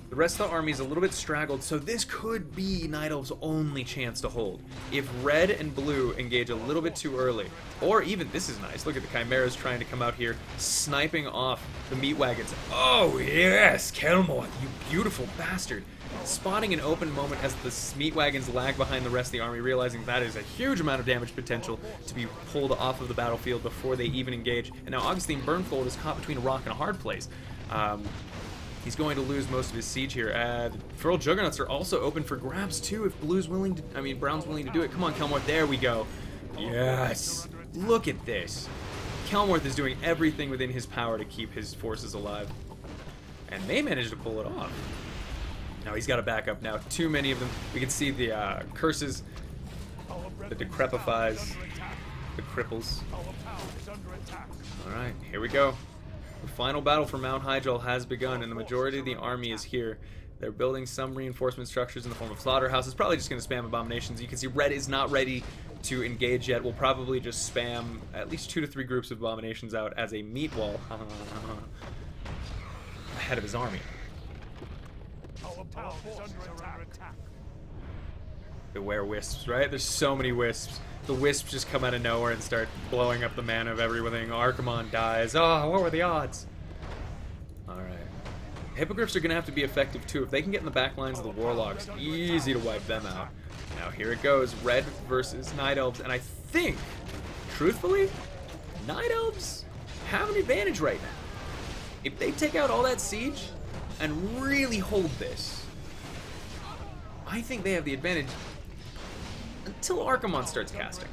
The rest of the army is a little bit straggled, so this could be Night Elf's only chance to hold. If red and blue engage a little bit too early, or even, this is nice, look at the Chimeras trying to come out here, sniping off the meat wagons. Oh yes, Kelmore, you beautiful bastard. Spotting an open moment as the meat wagons lag behind the rest of the army, realizing that is a huge amount of damage potential to be pulled off of the battlefield before they even engage. And now Augustine Burnfold is caught between a rock and a hard place. He's going to lose most of his siege here. The Feral Juggernauts are also open for grabs too if Brown's willing to do it. Come on, Kelmorth, there we go. Yes, look at this. Kelmorth is doing everything within his power to keep his forces alive. And they managed to pull it off. Now he's got to back up now. Too many of them. We can see the curses, the decrepifies, the cripples. Alright, here we go. The final battle for Mount Hyjal has begun, and the majority of the army is here. They're building some reinforcement structures in the form of slaughterhouses. Probably just going to spam abominations. You can see red is not ready to engage yet. We'll probably just spam at least 2 to 3 groups of abominations out as a meat wall ahead of his army. Our town is under attack. Beware wisps, right? There's so many wisps. The wisps just come out of nowhere and start blowing up the mana of everything. Archimon dies. Oh, what were the odds? Alright. Hippogriffs are going to have to be effective too. If they can get in the back lines of the Warlocks, easy to wipe them out. Now here it goes. Red versus Night Elves. And I think, truthfully, Night Elves have an advantage right now. If they take out all that siege and really hold this, I think they have the advantage until Archimon starts casting.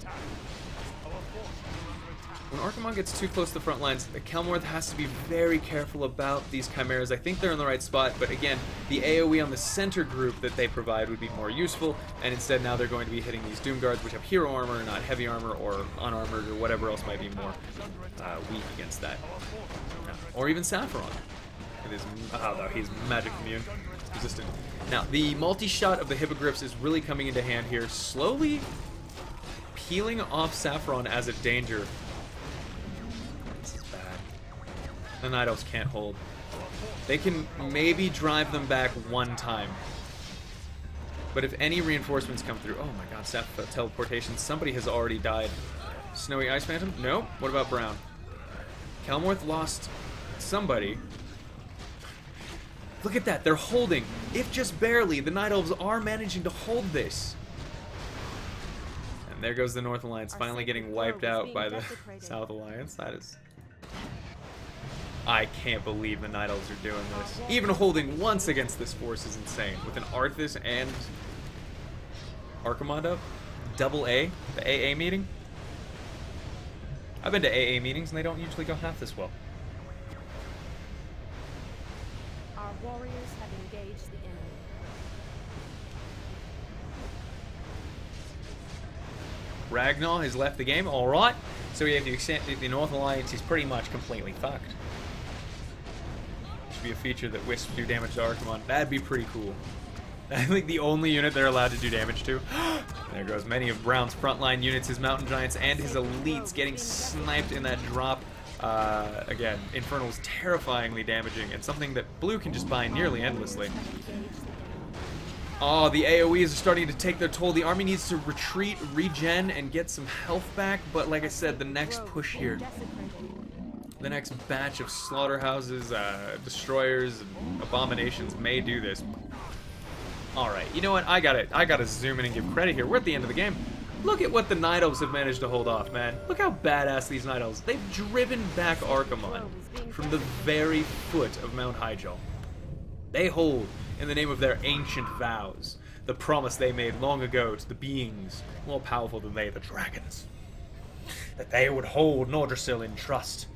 When Archimon gets too close to the front lines, Kelmorth has to be very careful about these Chimeras. I think they're in the right spot, but again, the AoE on the center group that they provide would be more useful, and instead now they're going to be hitting these Doom Guards, which have hero armor, not heavy armor, or unarmored, or whatever else might be more weak against that. Or even Saffron. It is, oh no, he's magic immune, resistant. Now, the multi-shot of the Hippogriffs is really coming into hand here, slowly peeling off Saffron as a danger. This is bad. The Night Elves can't hold. They can maybe drive them back one time. But if any reinforcements come through... Oh my god, teleportation. Somebody has already died. Snowy Ice Phantom? Nope. What about Brown? Kelmorth lost somebody. Look at that. They're holding. If just barely, the Night Elves are managing to hold this. And there goes the North Alliance, finally getting wiped out by the South Alliance. That is... I can't believe the Night Elves are doing this. Even holding once against this force is insane. With an Arthas and Archimon up. Double A. The AA meeting. I've been to AA meetings and they don't usually go half this well. Our warriors have engaged the enemy. Ragnar has left the game. Alright. So we have the North Alliance is pretty much completely fucked. Should be a feature that Wisps do damage to Archimon. That'd be pretty cool. I think the only unit they're allowed to do damage to. There goes many of Brown's frontline units, his Mountain Giants, and his elites getting sniped in that drop. Again, Infernal's terrifyingly damaging, and something that Blue can just buy nearly endlessly. Oh, the AoEs are starting to take their toll. The army needs to retreat, regen, and get some health back, but like I said, the next push here, the next batch of slaughterhouses, destroyers, and abominations may do this. Alright, you know what? I gotta zoom in and give credit here. We're at the end of the game. Look at what the Night Elves have managed to hold off, man. Look how badass these Night Elves. They've driven back Archimon from the very foot of Mount Hyjal. They hold in the name of their ancient vows, the promise they made long ago to the beings more powerful than they, the dragons, that they would hold Nordrassil in trust.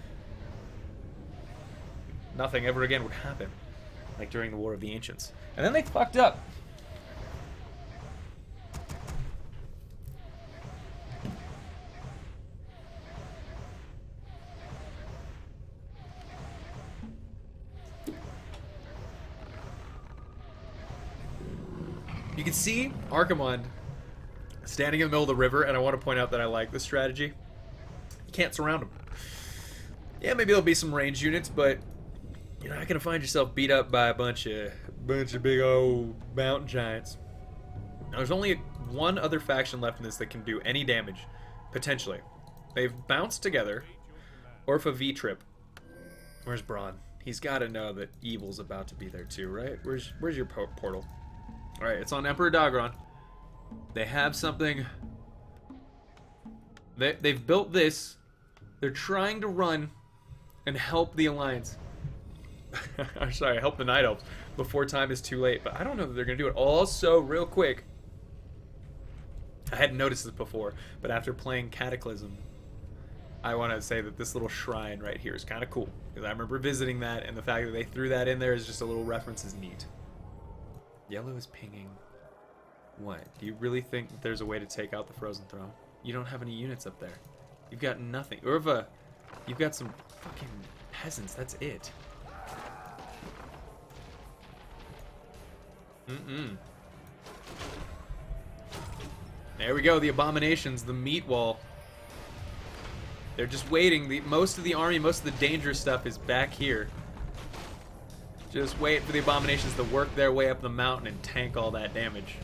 Nothing ever again would happen, like during the War of the Ancients. And then they fucked up. You can see Archimon standing in the middle of the river, and I want to point out that I like this strategy. You can't surround him. Yeah, maybe there'll be some ranged units, but you're not gonna find yourself beat up by a bunch of big old mountain giants. Now, there's only one other faction left in this that can do any damage, potentially. They've bounced together. Orpha V-Trip. Where's Braun? He's got to know that evil's about to be there too, right? Where's your portal? All right, it's on Emperor Dagron. They have something. They've built this. They're trying to run and help the Alliance. I'm sorry, help the Night Elves before time is too late. But I don't know that they're going to do it. Also, real quick, I hadn't noticed this before, but after playing Cataclysm, I want to say that this little shrine right here is kind of cool. Because I remember visiting that, and the fact that they threw that in there as just a little reference is neat. Yellow is pinging. What? Do you really think that there's a way to take out the Frozen Throne? You don't have any units up there. You've got nothing. Urva, you've got some fucking peasants. That's it. There we go, the abominations, the meat wall. They're just waiting. Most of the army, most of the dangerous stuff is back here. Just wait for the abominations to work their way up the mountain and tank all that damage.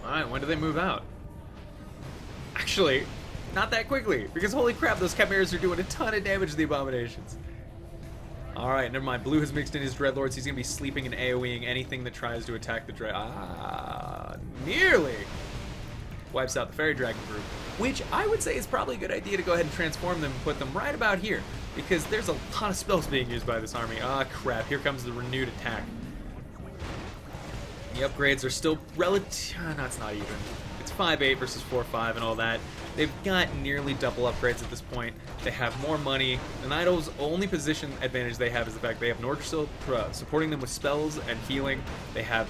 Alright, when do they move out? Actually, not that quickly, because holy crap, those chimeras are doing a ton of damage to the abominations. Alright, never mind. Blue has mixed in his dreadlords. He's going to be sleeping and AoEing anything that tries to attack the dread. Nearly wipes out the fairy dragon group, which I would say is probably a good idea to go ahead and transform them and put them right about here, because there's a lot of spells being used by this army. Ah, crap. Here comes the renewed attack. The upgrades are still relative. No, it's not even. It's 5-8 versus 4-5 and all that. They've got nearly double upgrades at this point. They have more money. The Nidal's only position advantage they have is the fact they have Nordstrel supporting them with spells and healing. They have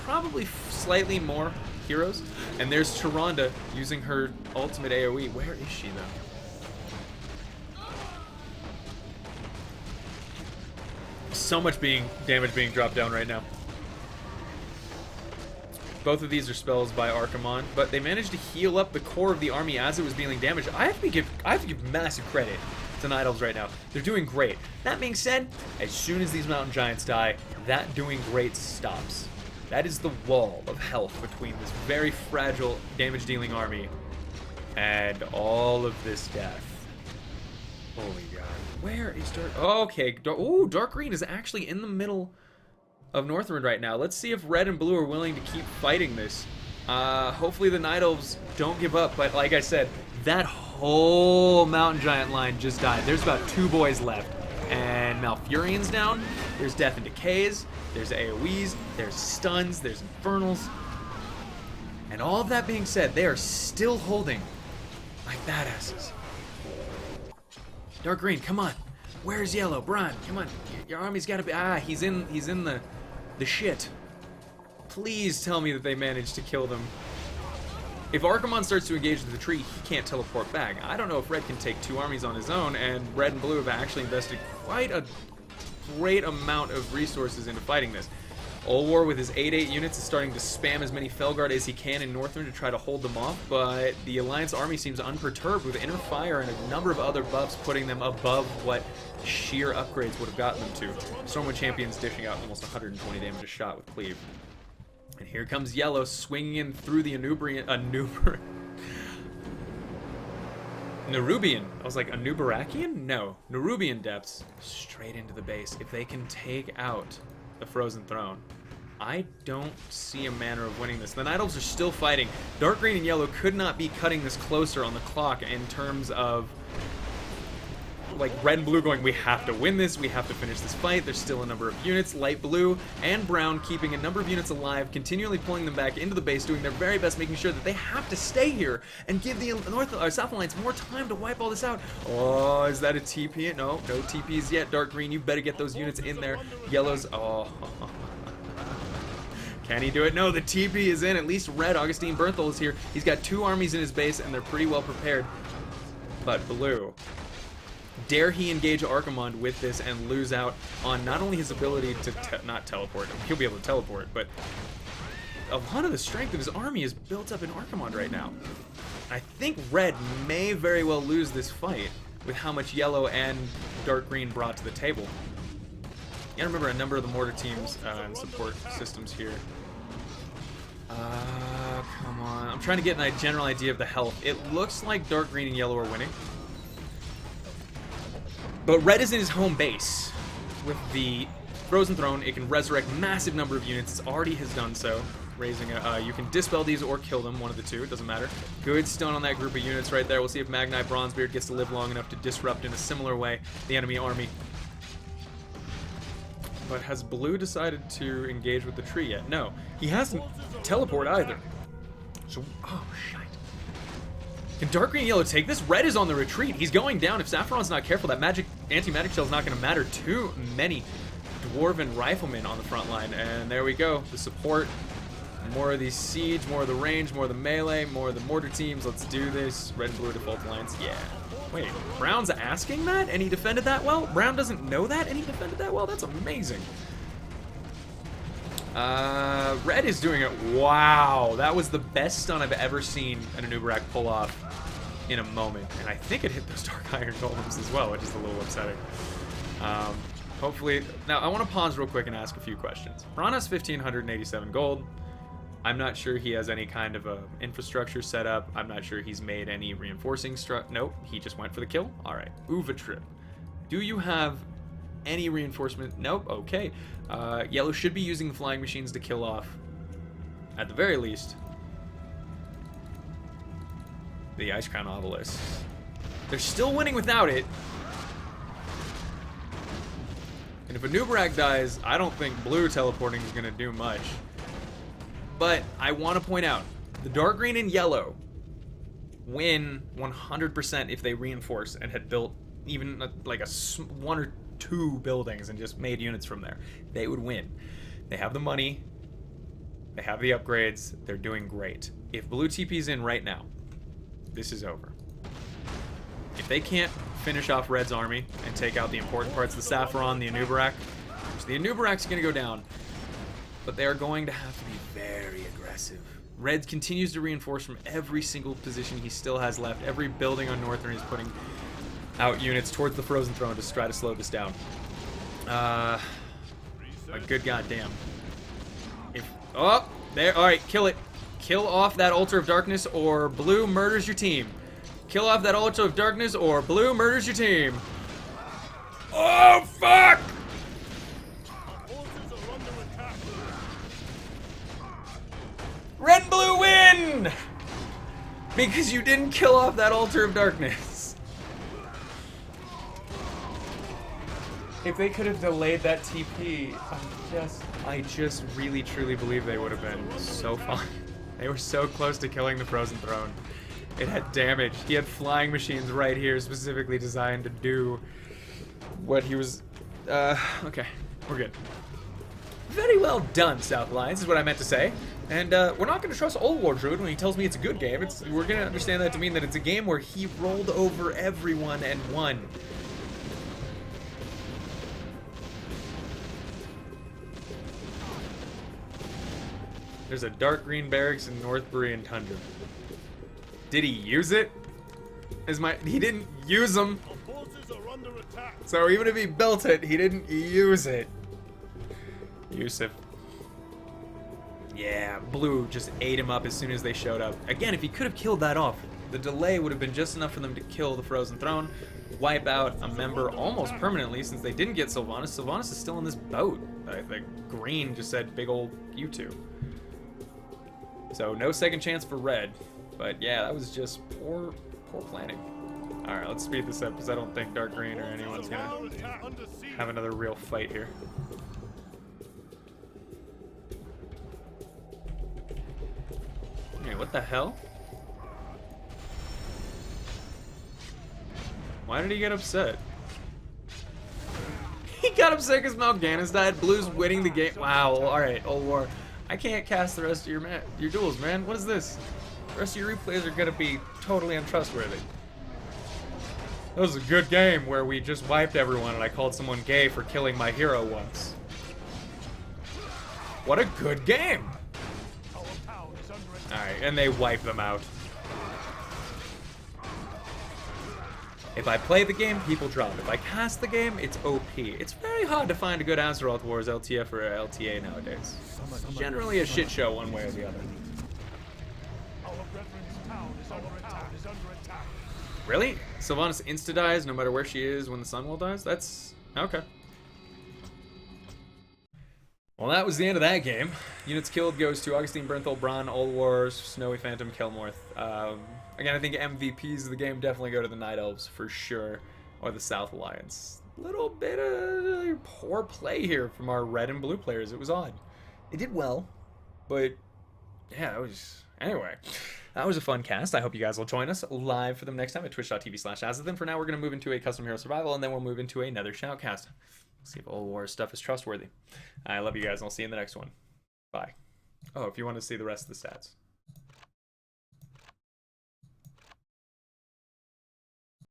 probably slightly more heroes. And there's Tyrande using her ultimate AoE. Where is she, though? So much damage being dropped down right now. Both of these are spells by Archimon, but they managed to heal up the core of the army as it was dealing damage. I have to give massive credit to Night Elves right now. They're doing great. That being said, as soon as these mountain giants die, that doing great stops. That is the wall of health between this very fragile damage-dealing army and all of this death. Holy God. Where is Dark? Oh, okay. Ooh, Dark Green is actually in the middle of Northrend right now. Let's see if Red and Blue are willing to keep fighting this. Hopefully the Night Elves don't give up, but like I said, that whole mountain giant line just died. There's about 2 boys left, and Malfurion's down. There's Death and Decays, there's AoEs, there's stuns, there's Infernals. And all of that being said, they are still holding like badasses. Dark Green, come on. Where's Yellow? Bron, come on. Your army's gotta be... he's in the shit. Please tell me that they managed to kill them. If Archimon starts to engage with the tree, he can't teleport back. I don't know if Red can take 2 armies on his own, and Red and Blue have actually invested quite a great amount of resources into fighting this. Olwar with his 8-8 units is starting to spam as many Felguard as he can in Northrend to try to hold them off, but the Alliance army seems unperturbed with Inner Fire and a number of other buffs putting them above what sheer upgrades would have gotten them to. Stormwind Champion's dishing out almost 120 damage a shot with Cleave. And here comes Yellow swinging in through the Nerubian. I was like, Anubarakian? No. Nerubian depths straight into the base. If they can take out the Frozen Throne, I don't see a manner of winning this. The Night Elves are still fighting. Dark Green and Yellow could not be cutting this closer on the clock in terms of like Red and Blue going, we have to win this, we have to finish this fight. There's still a number of units. Light Blue and Brown keeping a number of units alive, continually pulling them back into the base, doing their very best, making sure that they have to stay here and give the South Alliance more time to wipe all this out. Oh, is that a TP? No TPs yet. Dark Green, you better get those units in there. Yellow's, oh. Can he do it? No, the TP is in. At least Red, Augustine Bernthal is here. He's got 2 armies in his base, and they're pretty well prepared. But Blue, dare he engage Archimon with this and lose out on not only his ability to not teleport, he'll be able to teleport, but a lot of the strength of his army is built up in Archimon right now. I think Red may very well lose this fight with how much Yellow and Dark Green brought to the table. You gotta remember a number of the mortar teams and support systems here. Come on. I'm trying to get a general idea of the health. It looks like Dark Green and Yellow are winning. But Red is in his home base. With the Frozen Throne, it can resurrect massive number of units. It already has done so. Raising you can dispel these or kill them, one of the two, it doesn't matter. Good stun on that group of units right there. We'll see if Magnite Bronzebeard gets to live long enough to disrupt in a similar way the enemy army. But has Blue decided to engage with the tree yet? No, he hasn't teleport either. So, oh shit. Can Dark Green and Yellow take this? Red is on the retreat. He's going down. If Saffron's not careful, that anti-magic shell is not going to matter. Too many Dwarven riflemen on the front line. And there we go. The support. More of the siege, more of the range, more of the melee, more of the mortar teams. Let's do this. Red and Blue default alliance. Yeah. Wait, Brown's asking that and he defended that well? Brown doesn't know that and he defended that well? That's amazing. Red is doing it. Wow, that was the best stun I've ever seen an Anubarak pull off in a moment. And I think it hit those Dark Iron Golems as well, which is a little upsetting. Hopefully... Now, I want to pause real quick and ask a few questions. Ron has 1,587 gold. I'm not sure he has any kind of a infrastructure set up. I'm not sure he's made any reinforcing Nope, he just went for the kill. All right, Uva Trip. Do you have any reinforcement? Nope, okay. Yellow should be using the flying machines to kill off, at the very least, the Ice Crown Obelisks. They're still winning without it. And if Anubarak dies, I don't think blue teleporting is going to do much. But I want to point out, the dark green and yellow win 100% if they reinforce and had built even like one or two buildings and just made units from there. They would win. They have the money. They have the upgrades. They're doing great. If blue TP's in right now, this is over. If they can't finish off Red's army and take out the important parts, the Saffron, the Anubarak, which the Anubarak's going to go down, but they are going to have to be very aggressive. Red continues to reinforce from every single position he still has left. Every building on Northern is putting out units towards the Frozen Throne to try to slow this down. A good goddamn. Oh, there. All right, kill it. Kill off that Altar of Darkness or blue murders your team. Kill off that Altar of Darkness or blue murders your team. Oh, fuck! Red and blue win! Because you didn't kill off that Altar of Darkness. If they could have delayed that TP, I just really truly believe they would have been so fine. They were so close to killing the Frozen Throne. It had damage. He had flying machines right here specifically designed to do what he was... okay, we're good. Very well done, South Alliance, is what I meant to say. And we're not going to trust Old War Druid when he tells me it's a good game. We're going to understand that to mean that it's a game where he rolled over everyone and won. There's a dark green barracks in North Korean Tundra. Did he use it? He didn't use them. So even if he built it, he didn't use it. Yusuf. Yeah, blue just ate him up as soon as they showed up. Again, if he could have killed that off, the delay would have been just enough for them to kill the Frozen Throne, wipe out a member almost permanently since they didn't get Sylvanas. Sylvanas is still in this boat. The green just said big old you two. So no second chance for red. But yeah, that was just poor planning. Alright, let's speed this up because I don't think dark green or anyone's gonna have another real fight here. Okay, what the hell? Why did he get upset? He got upset because Mal'Ganis died. Blue's winning the game. Wow, alright, Old War. I can't cast the rest of your duels, man. What is this? The rest of your replays are gonna be totally untrustworthy. That was a good game where we just wiped everyone and I called someone gay for killing my hero once. What a good game! Alright, and they wipe them out. If I play the game, people drop. If I cast the game, it's OP. It's very hard to find a good Azeroth Wars LTF or LTA nowadays. It's generally a shit show one way or the other. Really? Sylvanas insta-dies no matter where she is when the Sunwell dies? That's... okay. Well, that was the end of that game. Units killed goes to Augustine, Bernthal, Bronn, Old Wars, Snowy Phantom, Kelmorth. Again, I think MVPs of the game definitely go to the Night Elves for sure, or the South Alliance. Little bit of poor play here from our red and blue players. It was odd. They did well, but yeah, that was... Anyway, that was a fun cast. I hope you guys will join us live for them next time at twitch.tv/Azothan. For now, we're going to move into a custom hero survival, and then we'll move into another shoutcast. See if Old War stuff is trustworthy. I love you guys, and I'll see you in the next one. Bye. Oh, if you want to see the rest of the stats.